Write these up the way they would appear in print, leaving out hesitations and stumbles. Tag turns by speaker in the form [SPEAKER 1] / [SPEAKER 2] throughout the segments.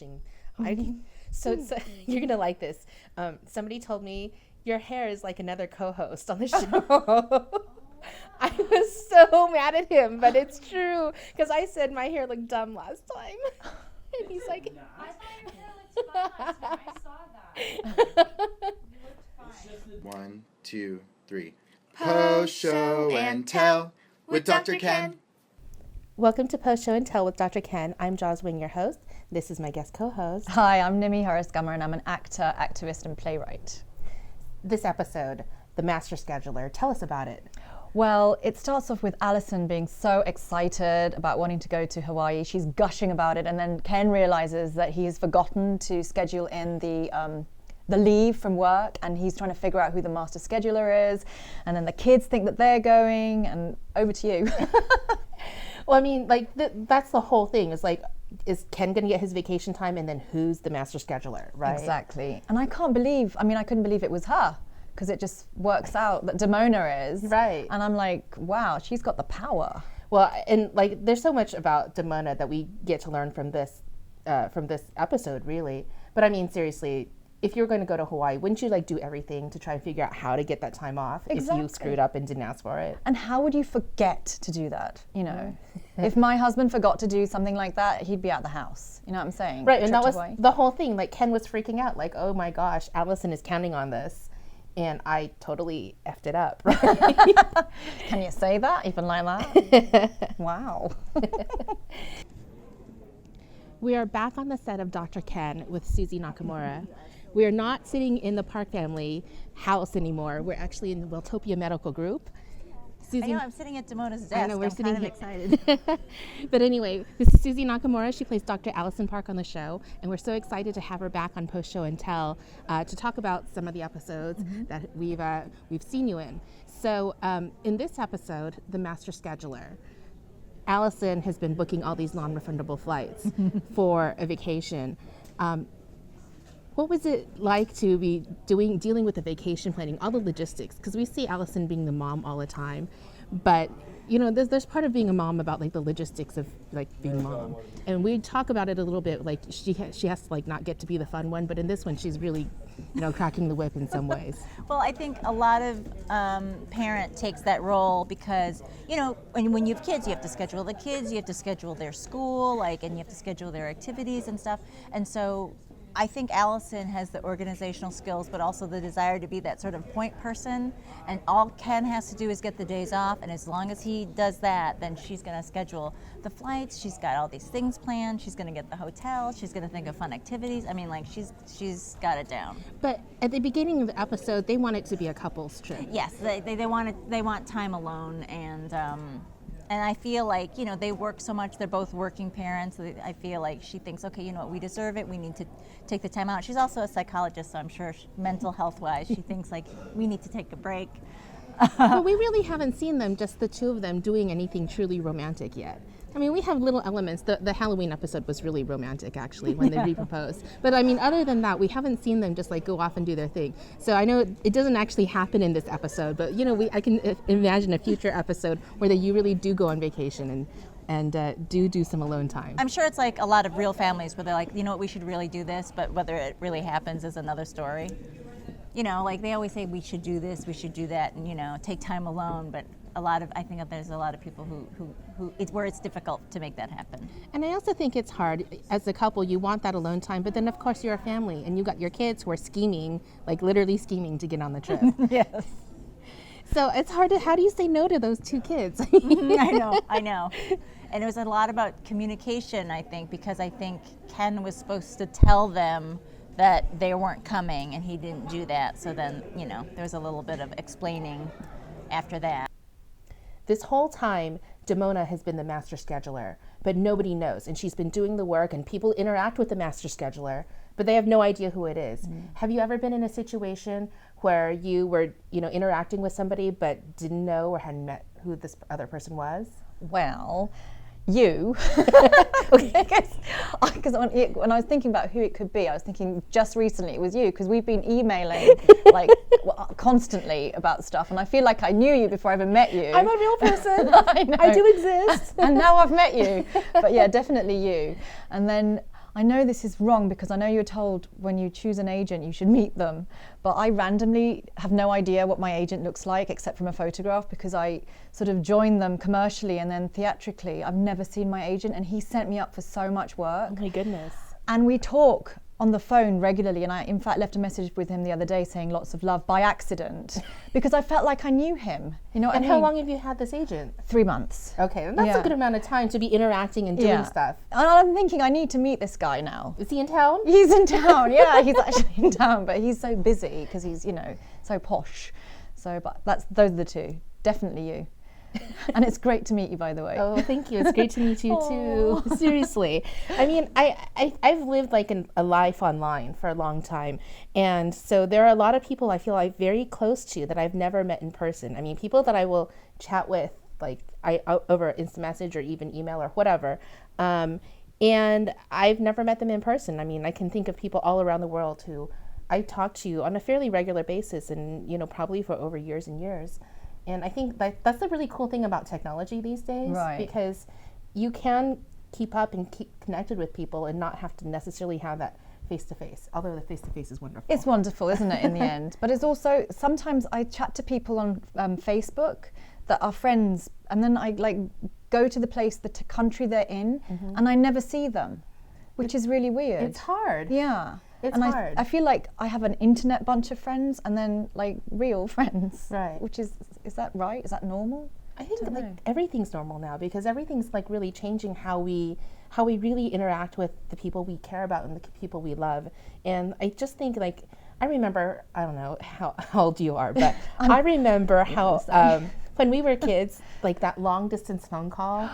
[SPEAKER 1] watching. You're gonna like this. Somebody told me your hair is like another co-host on the show. I was so mad at him, but it's true because I said my hair looked dumb last time, and he's like,
[SPEAKER 2] I thought your hair looked fine last time. I saw that. You looked fine.
[SPEAKER 3] 1, 2, 3. Post Show and Tell with Dr. Ken.
[SPEAKER 1] Welcome to Post Show and Tell with Dr. Ken. I'm Joz Wang, your host. This is my guest co-host.
[SPEAKER 4] Hi, I'm Nimmi Harasgama, and I'm an actor, activist, and playwright.
[SPEAKER 1] This episode, The Master Scheduler. Tell us about it.
[SPEAKER 4] Well, it starts off with Allison being so excited about wanting to go to Hawaii. She's gushing about it, and then Ken realizes that he has forgotten to schedule in the leave from work, and he's trying to figure out who the master scheduler is. And then the kids think that they're going, and over to you.
[SPEAKER 1] Well, I mean, like that's the whole thing. Is like, is Ken going to get his vacation time, and then who's the master scheduler, right?
[SPEAKER 4] Exactly. And I couldn't believe it was her, because it just works out that Damona is.
[SPEAKER 1] Right.
[SPEAKER 4] And I'm like, wow, she's got the power.
[SPEAKER 1] Well, and like there's so much about Damona that we get to learn from this episode, really. But I mean, seriously, if you're going to go to Hawaii, wouldn't you like do everything to try and figure out how to get that time off if you screwed up and didn't ask for it?
[SPEAKER 4] And how would you forget to do that? You know, if my husband forgot to do something like that, he'd be out the house. You know what I'm saying?
[SPEAKER 1] Right, and that was the whole thing. Like Ken was freaking out, like, oh my gosh, Allison is counting on this. And I totally effed it up, right?
[SPEAKER 4] Can you say that, even like that? Wow.
[SPEAKER 1] We are back on the set of Dr. Ken with Suzy Nakamura. We are not sitting in the Park family house anymore. We're actually in the Welltopia Medical Group.
[SPEAKER 5] Suzy, I know, I'm sitting at Damona's desk.
[SPEAKER 1] I know, we're sitting
[SPEAKER 5] kind of excited.
[SPEAKER 1] But anyway, this is Suzy Nakamura. She plays Dr. Allison Park on the show, and we're so excited to have her back on Post Show and Tell to talk about some of the episodes that we've seen you in. So in this episode, The Master Scheduler, Allison has been booking all these non-refundable flights for a vacation. What was it like to be dealing with the vacation planning, all the logistics? Because we see Allison being the mom all the time, but you know, there's part of being a mom about like the logistics of like being mom, and we talk about it a little bit. Like she has to like not get to be the fun one, but in this one she's really, you know, cracking the whip in some ways.
[SPEAKER 5] Well, I think a lot of parent takes that role because, you know, when you have kids, you have to schedule the kids, you have to schedule their school, and you have to schedule their activities and stuff, and so I think Allison has the organizational skills, but also the desire to be that sort of point person. And all Ken has to do is get the days off. And as long as he does that, then she's going to schedule the flights. She's got all these things planned. She's going to get the hotel. She's going to think of fun activities. I mean, like she's got it down.
[SPEAKER 1] But at the beginning of the episode, they want it to be a couples trip.
[SPEAKER 5] Yes, they want time alone, and I feel like, you know, they work so much. They're both working parents. I feel like she thinks, okay, you know what, we deserve it. We need to take the time out. She's also a psychologist, so I'm sure mental health-wise, she thinks like we need to take a break.
[SPEAKER 1] But we really haven't seen them, just the two of them, doing anything truly romantic yet. I mean, we have little elements. The Halloween episode was really romantic, actually, when they re-proposed. But I mean, other than that, we haven't seen them just like go off and do their thing. So I know it doesn't actually happen in this episode, but you know, I can imagine a future episode where you really do go on vacation and do some alone time.
[SPEAKER 5] I'm sure it's like a lot of real families where they're like, you know what, we should really do this, but whether it really happens is another story. You know, like they always say, we should do this, we should do that, and you know, take time alone. But I think that there's a lot of people who it's difficult to make that happen.
[SPEAKER 1] And I also think it's hard as a couple. You want that alone time, but then of course you're a family, and you got your kids who are scheming, like literally scheming to get on the trip.
[SPEAKER 5] Yes.
[SPEAKER 1] So it's hard how do you say no to those two kids?
[SPEAKER 5] I know. And it was a lot about communication, I think, because I think Ken was supposed to tell them that they weren't coming, and he didn't do that. So then, you know, there was a little bit of explaining after that.
[SPEAKER 1] This whole time, Damona has been the master scheduler, but nobody knows. And she's been doing the work, and people interact with the master scheduler, but they have no idea who it is. Have you ever been in a situation where you were, you know, interacting with somebody but didn't know or hadn't met who this other person was?
[SPEAKER 4] Well, you. Because when I was thinking about who it could be, I was thinking just recently it was you, because we've been emailing like constantly about stuff, and I feel like I knew you before I ever met you.
[SPEAKER 1] I'm a real person.
[SPEAKER 4] I know.
[SPEAKER 1] I do exist.
[SPEAKER 4] And now I've met you. But yeah, definitely you. And then I know this is wrong because I know you're told when you choose an agent you should meet them, but I randomly have no idea what my agent looks like except from a photograph because I sort of joined them commercially and then theatrically. I've never seen my agent, and he sent me up for so much work.
[SPEAKER 1] Oh my goodness.
[SPEAKER 4] And we talk on the phone regularly, and I in fact left a message with him the other day saying lots of love by accident because I felt like I knew him. You know what
[SPEAKER 1] And
[SPEAKER 4] I mean?
[SPEAKER 1] how long have you had this agent?
[SPEAKER 4] 3 months.
[SPEAKER 1] Okay, and that's
[SPEAKER 4] Yeah.
[SPEAKER 1] a good amount of time to be interacting and doing stuff.
[SPEAKER 4] And I'm thinking I need to meet this guy now.
[SPEAKER 1] Is he in town?
[SPEAKER 4] He's in town, yeah, he's actually in town, but he's so busy because he's, you know, so posh. So, but those are the two, definitely you. And it's great to meet you, by the way.
[SPEAKER 1] Oh, thank you. It's great to meet you too. Seriously. I mean, I've lived like a life online for a long time. And so there are a lot of people I feel like very close to that I've never met in person. I mean, people that I will chat with like over instant message or even email or whatever. And I've never met them in person. I mean, I can think of people all around the world who I talk to on a fairly regular basis and, you know, probably for over years and years. And I think that's the really cool thing about technology these days,
[SPEAKER 4] Right.
[SPEAKER 1] because you can keep up and keep connected with people and not have to necessarily have that face-to-face, although the face-to-face is wonderful.
[SPEAKER 4] It's wonderful, isn't it, in the end? But it's also, sometimes I chat to people on Facebook that are friends, and then I like go to the place, the country they're in, and I never see them, which is really weird.
[SPEAKER 1] It's hard.
[SPEAKER 4] Yeah.
[SPEAKER 1] It's
[SPEAKER 4] and
[SPEAKER 1] hard.
[SPEAKER 4] I feel like I have an internet bunch of friends and then like real friends.
[SPEAKER 1] Right.
[SPEAKER 4] Which is that right? Is that normal?
[SPEAKER 1] I think
[SPEAKER 4] Don't
[SPEAKER 1] like
[SPEAKER 4] know.
[SPEAKER 1] everything's normal now because everything's like really changing how we really interact with the people we care about and the people we love. And I just think like I remember, I don't know how old you are, but I remember how when we were kids, like that long distance phone call,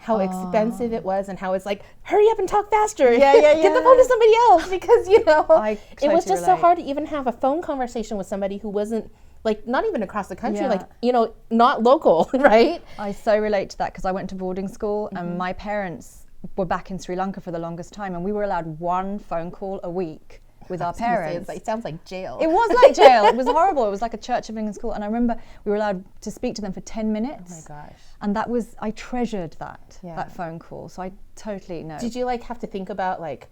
[SPEAKER 1] how expensive it was and how it's like, hurry up and talk faster.
[SPEAKER 4] Yeah,
[SPEAKER 1] Get the phone to somebody else because, you know,
[SPEAKER 4] I
[SPEAKER 1] it was
[SPEAKER 4] totally
[SPEAKER 1] just so
[SPEAKER 4] relate.
[SPEAKER 1] hard to even have a phone conversation with somebody who wasn't like, not even across the country,
[SPEAKER 4] Yeah.
[SPEAKER 1] like, you know, not local, right?
[SPEAKER 4] I so relate to that because I went to boarding school and my parents were back in Sri Lanka for the longest time and we were allowed one phone call a week with our parents.
[SPEAKER 1] It sounds like jail.
[SPEAKER 4] It was like jail. It was horrible. It was like a Church of England school. And I remember we were allowed to speak to them for 10 minutes.
[SPEAKER 1] Oh my gosh.
[SPEAKER 4] And that was, I treasured that
[SPEAKER 1] Yeah.
[SPEAKER 4] phone call. So I totally know.
[SPEAKER 1] Did you like have to think about like,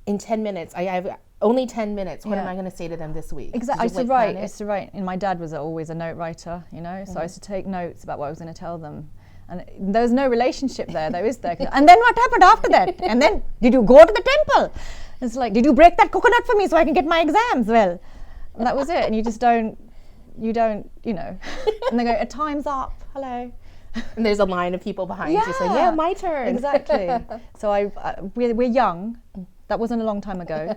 [SPEAKER 1] in 10 minutes, I have only 10 minutes, what am
[SPEAKER 4] Yeah.
[SPEAKER 1] I going to say to them this week?
[SPEAKER 4] Exactly. I
[SPEAKER 1] Did
[SPEAKER 4] used
[SPEAKER 1] you,
[SPEAKER 4] to
[SPEAKER 1] like,
[SPEAKER 4] write.
[SPEAKER 1] plan
[SPEAKER 4] I
[SPEAKER 1] it?
[SPEAKER 4] used to write. And my dad was always a note writer, you know. So I used to take notes about what I was going to tell them. And there was no relationship there, though, is there? And then what happened after that? And then did you go to the temple? It's like, did you break that coconut for me so I can get my exams? Well, and that was it. And you just don't, you know. And they go, time's up. Hello.
[SPEAKER 1] And there's a line of people behind you saying, yeah, my turn.
[SPEAKER 4] Exactly. So we're young. That wasn't a long time ago.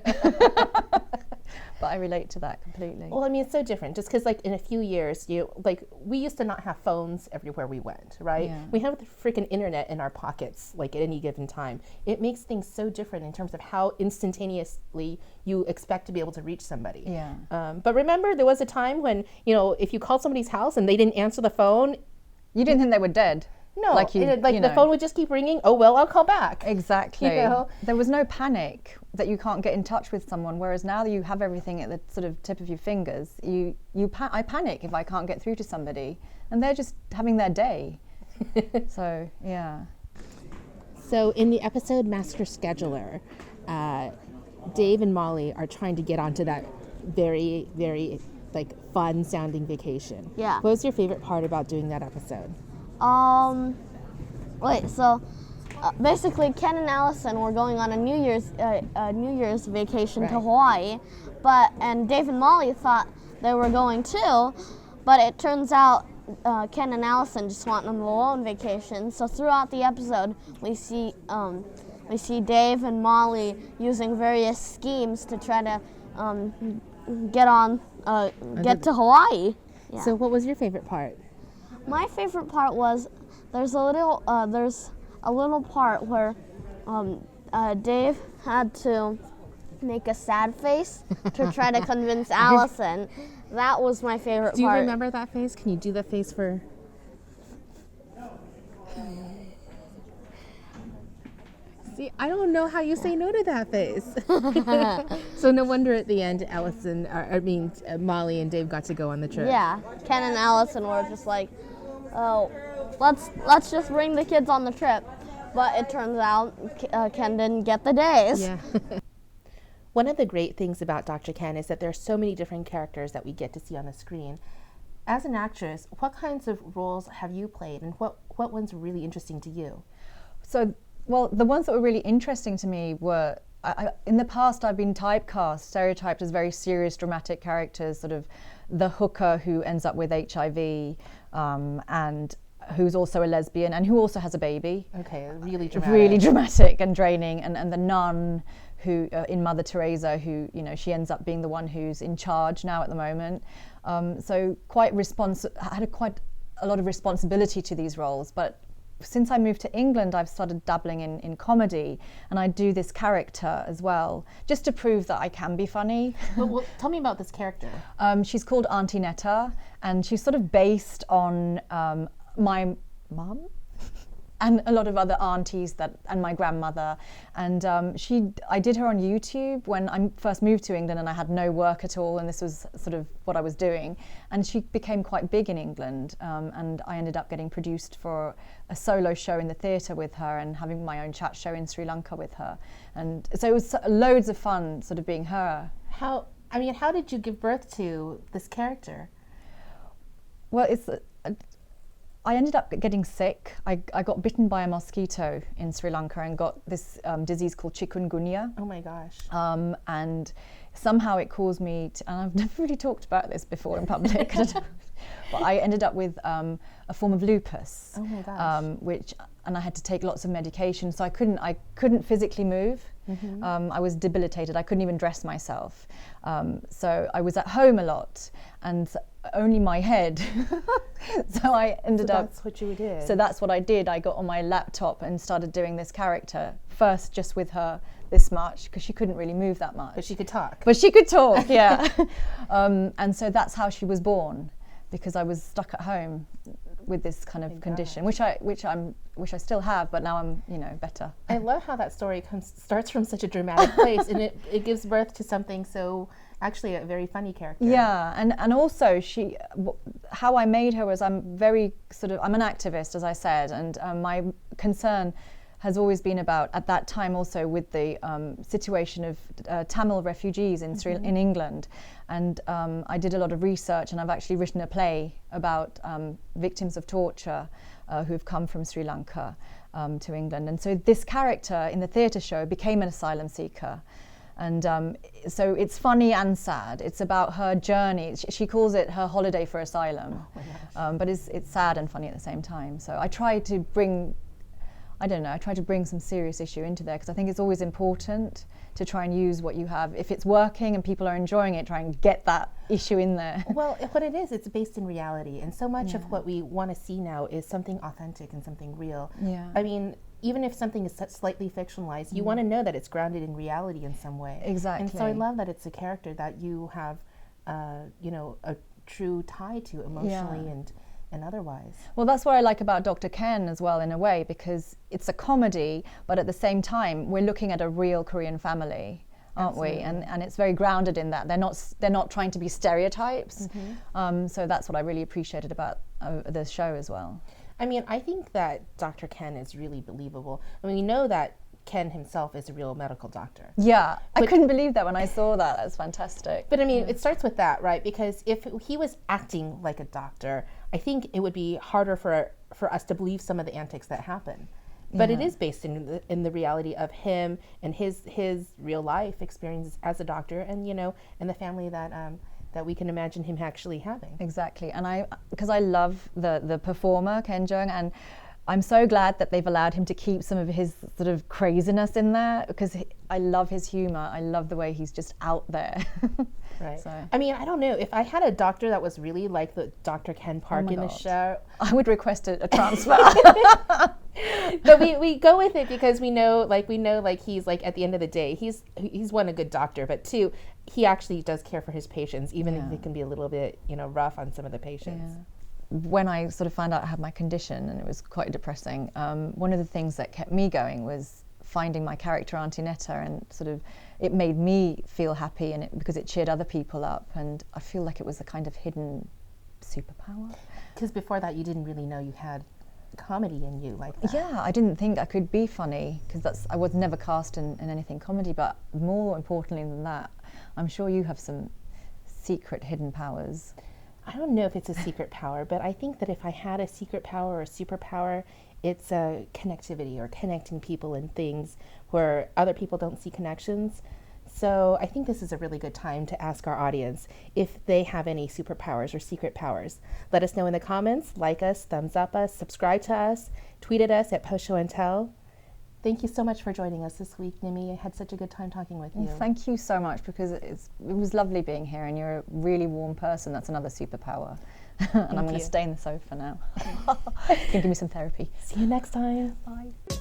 [SPEAKER 4] But I relate to that completely.
[SPEAKER 1] Well, I mean, it's so different just because like in a few years, we used to not have phones everywhere we went, right?
[SPEAKER 4] Yeah.
[SPEAKER 1] We have the freaking internet in our pockets like at any given time. It makes things so different in terms of how instantaneously you expect to be able to reach somebody.
[SPEAKER 4] Yeah.
[SPEAKER 1] But remember, there was a time when, you know, if you called somebody's house and they didn't answer the phone,
[SPEAKER 4] You didn't think they were dead?
[SPEAKER 1] no,
[SPEAKER 4] Like
[SPEAKER 1] the
[SPEAKER 4] know.
[SPEAKER 1] phone would just keep ringing. Oh, well, I'll call back.
[SPEAKER 4] Exactly.
[SPEAKER 1] You know?
[SPEAKER 4] There was no panic that you can't get in touch with someone, whereas now you have everything at the sort of tip of your fingers. I panic if I can't get through to somebody, and they're just having their day. So, yeah.
[SPEAKER 1] So in the episode Master Scheduler, Dave and Molly are trying to get onto that very, very like fun sounding vacation.
[SPEAKER 6] Yeah.
[SPEAKER 1] What was your favorite part about doing that episode?
[SPEAKER 6] Basically Ken and Allison were going on a New Year's vacation to
[SPEAKER 1] Right.
[SPEAKER 6] Hawaii, and Dave and Molly thought they were going too, but it turns out Ken and Allison just want an alone vacation. So throughout the episode, we see Dave and Molly using various schemes to try to get to Hawaii. Yeah.
[SPEAKER 1] So what was your favorite part?
[SPEAKER 6] My favorite part was there's a little part where Dave had to make a sad face to try to convince Allison. That was my favorite
[SPEAKER 1] Do you
[SPEAKER 6] part.
[SPEAKER 1] remember that face? Can you do the face for... See, I don't know how you say no to that face. So no wonder at the end, Molly and Dave got to go on the trip.
[SPEAKER 6] Yeah, Ken and Allison were just like, oh, let's just bring the kids on the trip. but it turns out Ken didn't get the days.
[SPEAKER 1] Yeah. One of the great things about Dr. Ken is that there are so many different characters that we get to see on the screen. As an actress, what kinds of roles have you played, and what ones were really interesting to you?
[SPEAKER 4] So, well, the ones that were really interesting to me were, in the past I've been typecast, stereotyped as very serious, dramatic characters, sort of the hooker who ends up with HIV, and who's also a lesbian and who also has a baby.
[SPEAKER 1] Okay, really dramatic.
[SPEAKER 4] Really dramatic and draining, and the nun who in Mother Teresa, who, you know, she ends up being the one who's in charge now at the moment. So I had quite a lot of responsibility to these roles. But since I moved to England, I've started dabbling in comedy, and I do this character as well, just to prove that I can be funny.
[SPEAKER 1] Well, tell me about this character.
[SPEAKER 4] She's called Auntie Netta, and she's sort of based on my mum and a lot of other aunties and my grandmother. And I did her on YouTube when I first moved to England and I had no work at all, and this was sort of what I was doing. And she became quite big in England, and I ended up getting produced for a solo show in the theatre with her and having my own chat show in Sri Lanka with her. And so it was loads of fun sort of being her.
[SPEAKER 1] How did you give birth to this character?
[SPEAKER 4] Well, I ended up getting sick. I got bitten by a mosquito in Sri Lanka and got this disease called chikungunya.
[SPEAKER 1] Oh my gosh.
[SPEAKER 4] And somehow it caused me and I've never really talked about this before in public, but I ended up with a form of lupus.
[SPEAKER 1] Oh my gosh.
[SPEAKER 4] And I had to take lots of medication, so I couldn't physically move. Mm-hmm. I was debilitated. I couldn't even dress myself. So I was at home a lot, and only my head. So I ended up.
[SPEAKER 1] That's what you did.
[SPEAKER 4] So that's what I did. I got on my laptop and started doing this character. First, just with her this much, because she couldn't really move that much.
[SPEAKER 1] But she could talk.
[SPEAKER 4] But she could talk, yeah. And so that's how she was born, because I was stuck at home with this kind of condition, which I still have, but now I'm, better.
[SPEAKER 1] I love how that story starts from such a dramatic place, and it gives birth to something so actually a very funny character.
[SPEAKER 4] Yeah, and also how I made her was I'm an activist, as I said, and my concern has always been about, at that time also, with the situation of Tamil refugees in England. And I did a lot of research, and I've actually written a play about victims of torture who've come from Sri Lanka to England. And so this character in the theatre show became an asylum seeker. And so it's funny and sad. It's about her journey. She calls it her holiday for asylum. Oh my gosh. But it's sad and funny at the same time. So I try to bring some serious issue into there, because I think it's always important to try and use what you have. If it's working and people are enjoying it, try and get that issue in there.
[SPEAKER 1] Well, what it is, it's based in reality. And so much of what we want to see now is something authentic and something real. Yeah. I mean, even if something is slightly fictionalized, you want to know that it's grounded in reality in some way.
[SPEAKER 4] Exactly.
[SPEAKER 1] And so I love that it's a character that you have, a true tie to emotionally and otherwise.
[SPEAKER 4] Well, that's what I like about Dr. Ken as well, in a way, because it's a comedy, but at the same time we're looking at a real Korean family, aren't Absolutely. We? And it's very grounded in that. They're not trying to be stereotypes. Mm-hmm. So that's what I really appreciated about the show as well.
[SPEAKER 1] I mean, I think that Dr. Ken is really believable. I mean, we know that Ken himself is a real medical doctor.
[SPEAKER 4] Yeah, I couldn't believe that when I saw that. That's fantastic.
[SPEAKER 1] But I mean, it starts with that, right? Because if he was acting like a doctor, I think it would be harder for us to believe some of the antics that happen. But it is based in the reality of him and his real life experiences as a doctor, and and the family that we can imagine him actually having.
[SPEAKER 4] Exactly, and because I love the performer Ken Jeong, and I'm so glad that they've allowed him to keep some of his sort of craziness in there, because I love his humor. I love the way he's just out there.
[SPEAKER 1] Right. So. I mean, I don't know. If I had a doctor that was really like the Dr. Ken Park in the show,
[SPEAKER 4] I would request a transfer.
[SPEAKER 1] But we go with it because we know he's like, at the end of the day, he's one, a good doctor, but two, he actually does care for his patients, even if it can be a little bit rough on some of the patients.
[SPEAKER 4] Yeah. When I sort of found out I had my condition, and it was quite depressing, one of the things that kept me going was finding my character Auntie Netta, and sort of it made me feel happy, and because it cheered other people up, and I feel like it was a kind of hidden superpower.
[SPEAKER 1] Because before that you didn't really know you had comedy in you like that.
[SPEAKER 4] Yeah, I didn't think I could be funny because I was never cast in anything comedy. But more importantly than that, I'm sure you have some secret hidden powers.
[SPEAKER 1] I don't know if it's a secret power, but I think that if I had a secret power or a superpower, it's a connectivity or connecting people and things where other people don't see connections. So I think this is a really good time to ask our audience if they have any superpowers or secret powers. Let us know in the comments, like us, thumbs up us, subscribe to us, tweet at us at Post Show and Tell. Thank you so much for joining us this week, Nimmi. I had such a good time talking with you.
[SPEAKER 4] Well, thank you so much because it was lovely being here, and you're a really warm person. That's another superpower. And I'm going to stay in the sofa now. You can give me some therapy.
[SPEAKER 1] See you next time.
[SPEAKER 4] Bye.